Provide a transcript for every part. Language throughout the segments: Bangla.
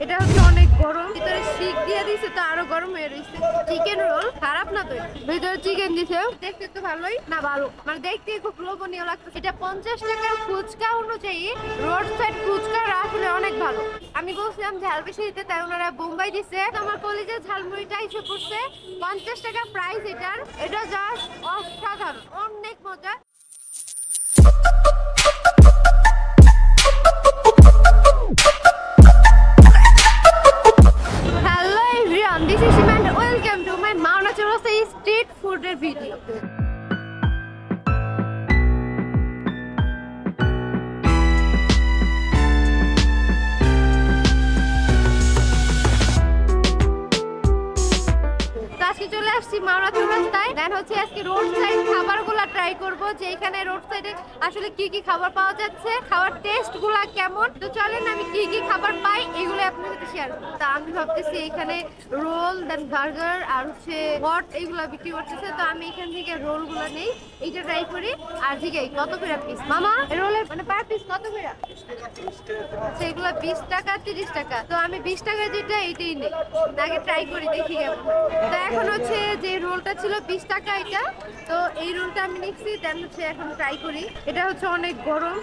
এটা হচ্ছে অনেক গরম, ভিতরে শিক দিয়ে দিছে তো আরো গরম হয়ে রয়েছে। চিকেন রোল খারাপ না, তো ভিতরে চিকেন দিছে, দেখতে তো ভালোই না, ভালো মানে দেখতে খুব লোভনীয় লাগছে। এটা 50 টাকার ফুচকা অনুযায়ী রোড সাইড ফুচকা আসলে অনেক ভালো। আমি বলছিলাম ঝাল বেশি দিতে, তাই ওনারা বোম্বাই দিছে। আমার কলেজের ঝালমুড়িটা এসে পড়ছে 50 টাকা প্রাইস এটার। এটা জাস্ট অসাধারণ, অনেক মজা। হ্যালো এভরিওয়ান, দিস ইজ সিমান, ওয়েলকাম টু মাই মাওনা চৌরাস্তা স্ট্রিট ফুডের ভিডিও। আজকে চলে আসছি মাওনা চৌরাস্তায়। দেন হচ্ছে আজকে রোড সাইড খাবারগুলো ট্রাই করব, যে এখানে রোড সাইডে আসলে কি কি খাবার পাওয়া যাচ্ছে, খাবার টেস্ট গুলা কেমন। তো চলেন আমি কি কি খাবার পাই এগুলো আপনাদের সাথে শেয়ার করব। তা আমি ভাবতেছি এখানে রোল, দেন বার্গার আর হচ্ছে হট এগুলো বিক্রি করতেছে। তো আমি এখান থেকে রোল গুলো নেই, এইটা ট্রাই করি। আর জিগাই কত করে পিস মামা রোলের, মানে পার পিস কত করে? সেগুলো 20 টাকা 30 টাকা। তো আমি 20 টাকা যেটা এইটাই নেই, আগে ট্রাই করি দেখি কেমন। তো এখন হচ্ছে যে রোলটা ছিল 20 টাকা এটা, তো এই রোলটা আমি নিচ্ছি। দেন হচ্ছে এখন ট্রাই করি। এটা হচ্ছে অনেক গরম,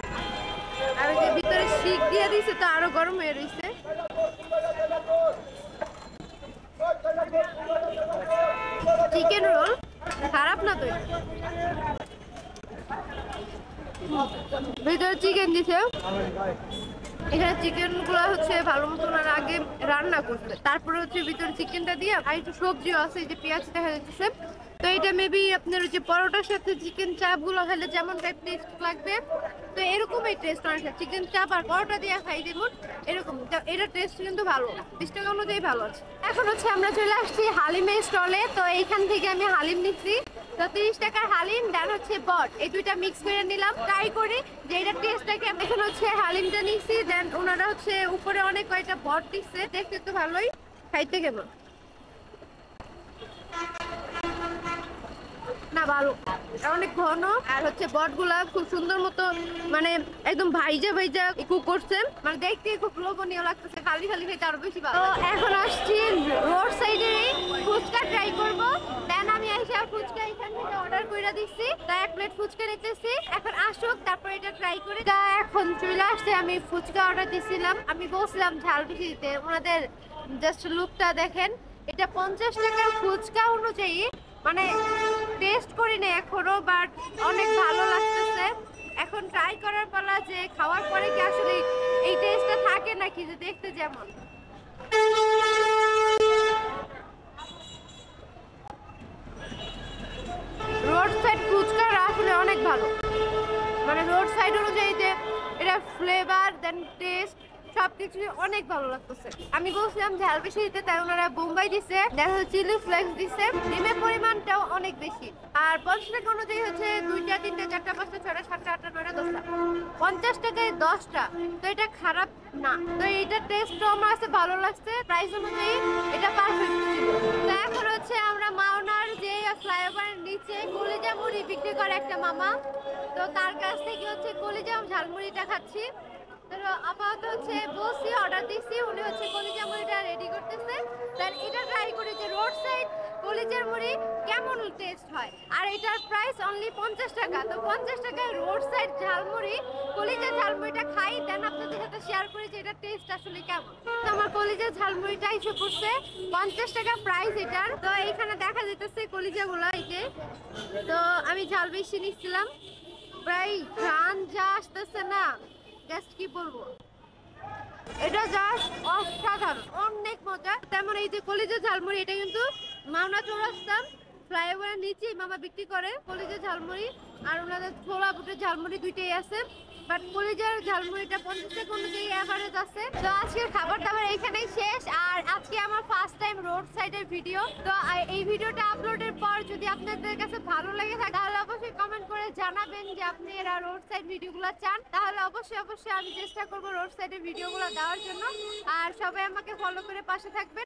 আর যে ভিতরে শিক দিয়ে দিছে তো আরো গরম হয়ে রয়েছে। চিকেন রোল খারাপ না, তো ভিতরে চিকেন দিছে। এখানে চিকেন গুলো হচ্ছে ভালো মতো আগে রান্না করতে, তারপরে হচ্ছে ভিতরে চিকেনটা দিয়ে আর একটু সবজিও আছে, যে পেঁয়াজ দেখা যাচ্ছে। তো এটা মেবি আপনার হচ্ছে পরোটার সাথে চিকেন চাপ গুলো খেলে যেমন টাইপ টেস্ট লাগবে, তো এরকমই টেস্ট অনেক। চিকেন চাপ আর পরোটা দিয়ে খাই যেমন এরকম, এটা টেস্ট কিন্তু ভালো, 20 টাকা অনুযায়ী ভালো আছে। এখন হচ্ছে আমরা চলে আসছি হালিমের স্টলে। তো এইখান থেকে আমি হালিম নিচ্ছি, তো 30 টাকার হালিম, দেন হচ্ছে বট, এই দুইটা মিক্স করে নিলাম। ট্রাই করি যে এটা টেস্টটাকে। এখন হচ্ছে হালিমটা নিচ্ছি, দেন ওনারা হচ্ছে উপরে অনেক কয়েকটা বট দিচ্ছে, দেখতে তো ভালোই। খাইতে কেমন না, ভালো, অনেক ঘন। আর হচ্ছে বট গুলা খুব সুন্দর মতো মানে একদম ভাইজা ভাইজা কুক করছে, মানে দেখতে খুব লোভনীয় লাগতেছে। খালি খালি খেতে আরো বেশি ভালো। তো এখন আসছি রোড সাইডে ফুচকা ট্রাই করব। দেন আমি এসে ফুচকা এখান থেকে অর্ডার করে দিচ্ছি, তা 1 প্লেট ফুচকা নিতেছি। এখন আসুক, তারপর এটা ট্রাই করি। তা এখন চলে আসছে, আমি ফুচকা অর্ডার দিছিলাম। আমি বলছিলাম ঝাল বেশি দিতে, ওনাদের জাস্ট লুকটা দেখেন। এটা 50 টাকার ফুচকা অনুযায়ী মানে টেস্ট করি না এখনো, বাট অনেক ভালো লাগতেছে। এখন ট্রাই করার পালা, যে খাওয়ার পরে কি আসলে এই টেস্টটা থাকে নাকি, যে দেখতে যেমন। রোড সাইড ফুচকা আসলে অনেক ভালো, মানে রোড সাইড অনুযায়ী যে এটা ফ্লেভার দেন টেস্ট সবকিছু অনেক ভালো লাগতেছে। আমি বলছিলাম ঝাল বেশি দিতে, তাই ওনারা বোম্বাই দিছে, দেখা চিলি ফ্লেক্স দিছে। ডিমের পরিমাণটাও অনেক বেশি। আর 50 টাকা অনুযায়ী হচ্ছে 2টা 3টা 4টা 5টা 6টা 7টা 8টা 9টা 10টা, 50 টাকায় 10টা। তো এটা খারাপ না, তো এইটার টেস্টও আমার কাছে ভালো লাগছে। প্রাইস অনুযায়ী এটা পারফেক্ট ছিল। তো এখন হচ্ছে আমরা মাওনার যে ফ্লাইওভারের নিচে কলিজা মুড়ি বিক্রি করে একটা মামা, তো তার কাছ থেকে হচ্ছে কলিজা ঝালমুড়িটা খাচ্ছি। তো আপাতত হচ্ছে বসি অর্ডার দিচ্ছি, উনি হচ্ছে কলিজা মুড়িটা রেডি করতেছে। দেন এটা ট্রাই করি যে রোড সাইড কলিজার মুড়ি কেমন টেস্ট হয়। আর এটার প্রাইস অনলি 50 টাকা। তো 50 টাকায় রোড সাইড ঝালমুড়ি, কলিজা ঝালমুড়িটা খাই, দেন আপনাদের সাথে শেয়ার করি যে এটা টেস্ট আসলে কেমন। তো আমার কলিজা ঝালমুড়িটা এসে পড়ছে 50 টাকা প্রাইস এটার। তো এইখানে দেখা যেতেছে কলিজাগুলো, এই যে। তো আমি ঝাল বেশি নিচ্ছিলাম, প্রায় ঘ্রাণ যা আসতেছে না, জাস্ট কি বলবো, এটা জাস্ট অসাধারণ, অনেক মজা। তেমন এই যে কলিজা ঝালমুড়ি, এটা কিন্তু মাওনা চৌরাস্তা ফ্লাইওভারের নিচে মামা বিক্রি করে কলিজা ঝালমুড়ি। আর ওনাদের ছোলা বুটের ঝালমুড়ি দুইটাই আছে, বাট কলিজার ঝালমুড়িটা 50 টাকা অনুযায়ী এভারেজ আছে। তো আজকের খাবার দাবার এখানেই শেষ। আর আজকে আমার ফার্স্ট টাইম রোড সাইডের ভিডিও। তো এই ভিডিওটা আপলোডের পর যদি আপনাদের কাছে ভালো লাগে থাকে, তাহলে অবশ্যই কমেন্ট করে জানাবেন যে আপনি এরা রোড সাইড ভিডিওগুলো চান। তাহলে অবশ্যই আমি চেষ্টা করবো রোড সাইডের ভিডিওগুলো দেওয়ার জন্য। আর সবাই আমাকে ফলো করে পাশে থাকবেন।